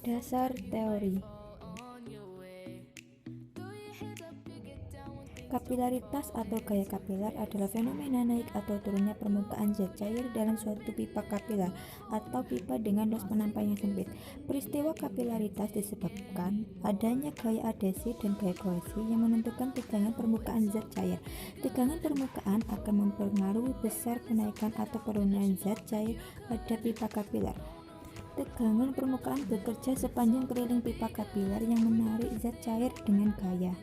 Dasar teori. Kapilaritas atau gaya kapiler adalah fenomena naik atau turunnya permukaan zat cair dalam suatu pipa kapiler atau pipa dengan luas penampai yang sempit. Peristiwa kapilaritas disebabkan adanya gaya adhesi dan gaya kohesi yang menentukan tegangan permukaan zat cair. Tegangan permukaan akan mempengaruhi besar kenaikan atau penurunan zat cair pada pipa kapiler. Tegangan permukaan bekerja sepanjang keliling pipa kapiler yang menarik zat cair dengan gaya.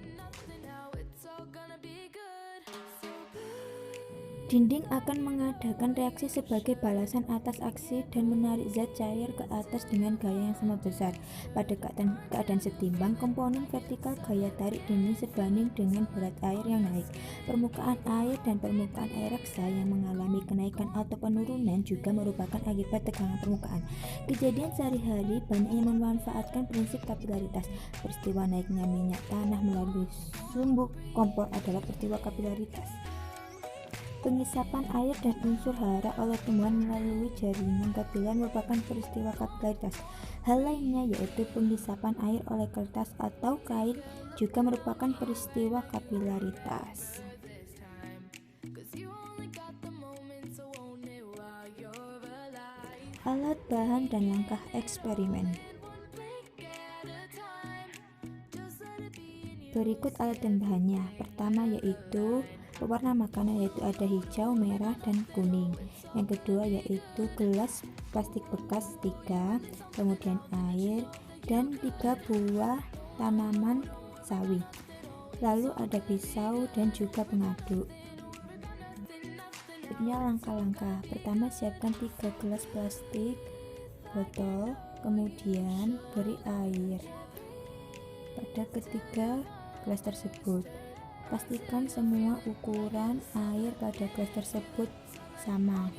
Dinding akan mengadakan reaksi sebagai balasan atas aksi dan menarik zat cair ke atas dengan gaya yang sama besar. Pada keadaan setimbang, komponen vertikal gaya tarik dinding sebanding dengan berat air yang naik. Permukaan air dan permukaan air reksa yang mengalami kenaikan atau penurunan juga merupakan akibat tegangan permukaan. Kejadian sehari-hari banyak yang memanfaatkan prinsip kapilaritas. Peristiwa naiknya minyak tanah melalui sumbu kompor adalah peristiwa kapilaritas. Pengisapan air dan unsur hara oleh tumbuhan melalui jaringan kapiler merupakan peristiwa kapilaritas. Hal lainnya yaitu pengisapan air oleh kertas atau kain juga merupakan peristiwa kapilaritas. Alat, bahan, dan langkah eksperimen. Berikut alat dan bahannya. Pertama yaitu pewarna makanan, yaitu ada hijau, merah, dan kuning. Yang kedua yaitu gelas plastik bekas 3, kemudian air, dan 3 buah tanaman sawi. Lalu ada pisau dan juga pengaduk. Berikutnya langkah-langkah. Pertama, siapkan 3 gelas plastik botol, kemudian beri air pada ketiga gelas tersebut. Pastikan semua ukuran air pada gelas tersebut sama.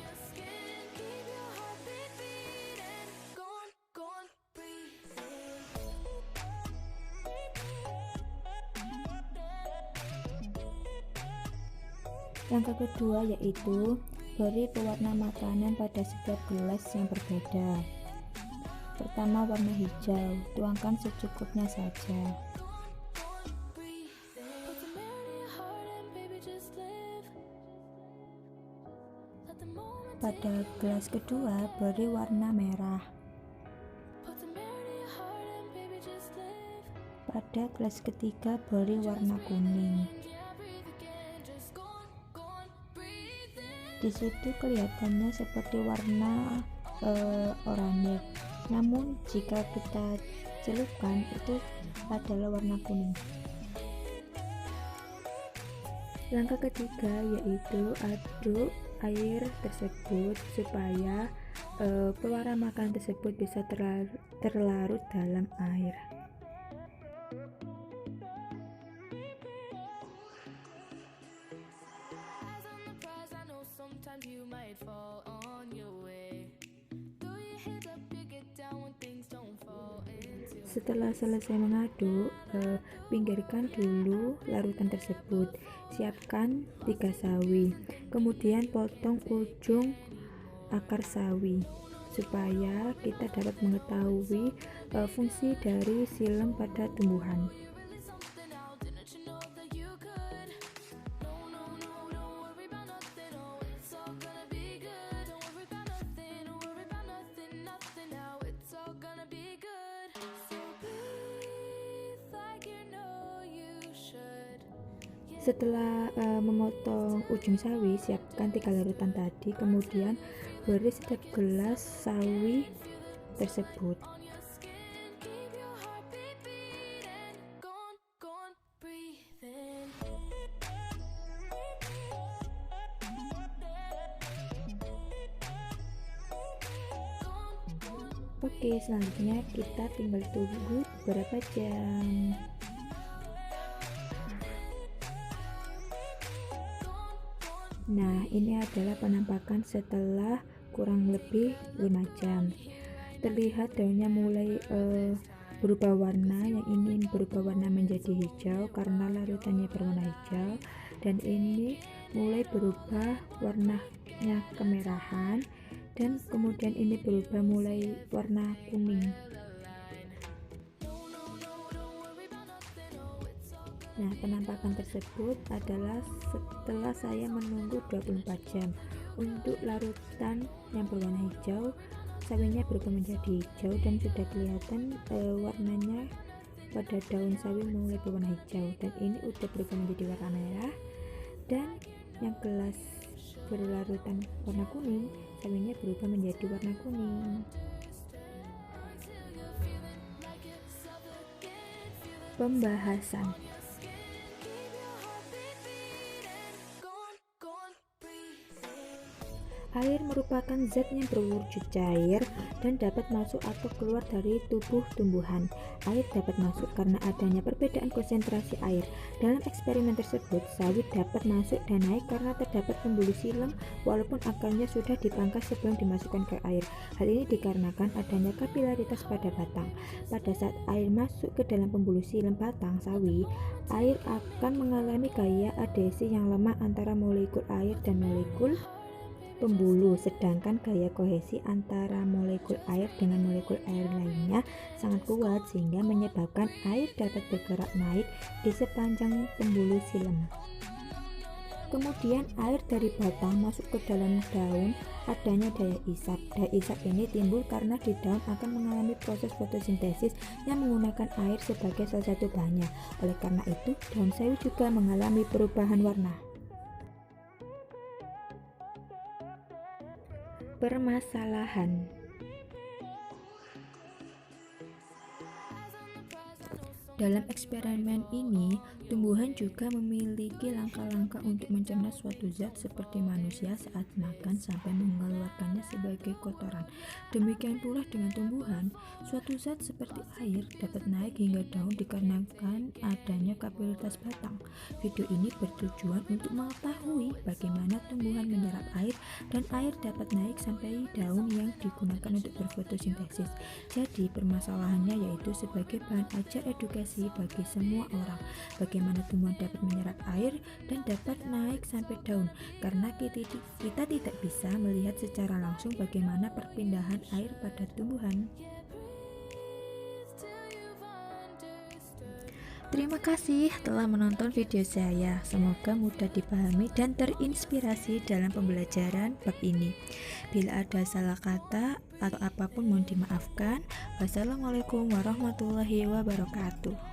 Langkah kedua yaitu beri pewarna makanan pada setiap gelas yang berbeda. Pertama, warna hijau, tuangkan secukupnya saja. Pada gelas kedua, beri warna merah. Pada gelas ketiga, beri warna kuning. Di situ kelihatannya seperti warna oranye, namun jika kita celupkan itu adalah warna kuning. Langkah ketiga yaitu aduk air tersebut supaya pewarna makanan tersebut bisa terlarut dalam air. Setelah selesai mengaduk, pinggirkan dulu larutan tersebut. Siapkan 3 sawi, kemudian potong ujung akar sawi supaya kita dapat mengetahui fungsi dari silem pada tumbuhan. Setelah memotong ujung sawi, siapkan 3 larutan tadi, kemudian beri setiap gelas sawi tersebut. Oke, selanjutnya kita tinggal tunggu beberapa jam. Nah, ini adalah penampakan setelah kurang lebih 5 jam. Terlihat daunnya mulai berubah warna, yang ini berubah warna menjadi hijau karena larutannya berwarna hijau, dan ini mulai berubah warnanya kemerahan, dan kemudian ini berubah mulai warna kuning. Nah, penampakan tersebut adalah setelah saya menunggu 24 jam. Untuk larutan yang berwarna hijau, sawinya berubah menjadi hijau dan sudah kelihatan warnanya pada daun sawi mulai berwarna hijau, dan ini udah berubah menjadi warna merah. Dan yang gelas berlarutan warna kuning, sawinya berubah menjadi warna kuning. Pembahasan. Air merupakan zat yang berwujud cair dan dapat masuk atau keluar dari tubuh tumbuhan. Air dapat masuk karena adanya perbedaan konsentrasi air. Dalam eksperimen tersebut, sawit dapat masuk dan naik karena terdapat pembuluh silem walaupun akarnya sudah dipangkas sebelum dimasukkan ke air. Hal ini dikarenakan adanya kapilaritas pada batang. Pada saat air masuk ke dalam pembuluh silem batang sawi, air akan mengalami gaya adhesi yang lemah antara molekul air dan molekul pembuluh, sedangkan gaya kohesi antara molekul air dengan molekul air lainnya sangat kuat sehingga menyebabkan air dapat bergerak naik di sepanjang pembuluh silem. Kemudian air dari batang masuk ke dalam daun, adanya daya isap. Daya isap ini timbul karena di daun akan mengalami proses fotosintesis yang menggunakan air sebagai salah satu bahannya. Oleh karena itu, daun sawi juga mengalami perubahan warna. Permasalahan. Dalam eksperimen ini, tumbuhan juga memiliki langkah-langkah untuk mencerna suatu zat seperti manusia saat makan sampai mengeluarkannya sebagai kotoran. Demikian pula dengan tumbuhan, suatu zat seperti air dapat naik hingga daun dikarenakan adanya kapilaritas batang. Video ini bertujuan untuk mengetahui bagaimana tumbuhan menyerap air dan air dapat naik sampai daun yang digunakan untuk berfotosintesis. Jadi permasalahannya yaitu sebagai bahan ajar edukasi bagi semua orang, bagaimana tumbuhan dapat menyerap air dan dapat naik sampai daun, karena kita tidak bisa melihat secara langsung bagaimana perpindahan air pada tumbuhan. Terima kasih telah menonton video saya. Semoga mudah dipahami dan terinspirasi dalam pembelajaran bab ini. Bila ada salah kata atau apapun mohon dimaafkan. Wassalamualaikum warahmatullahi wabarakatuh.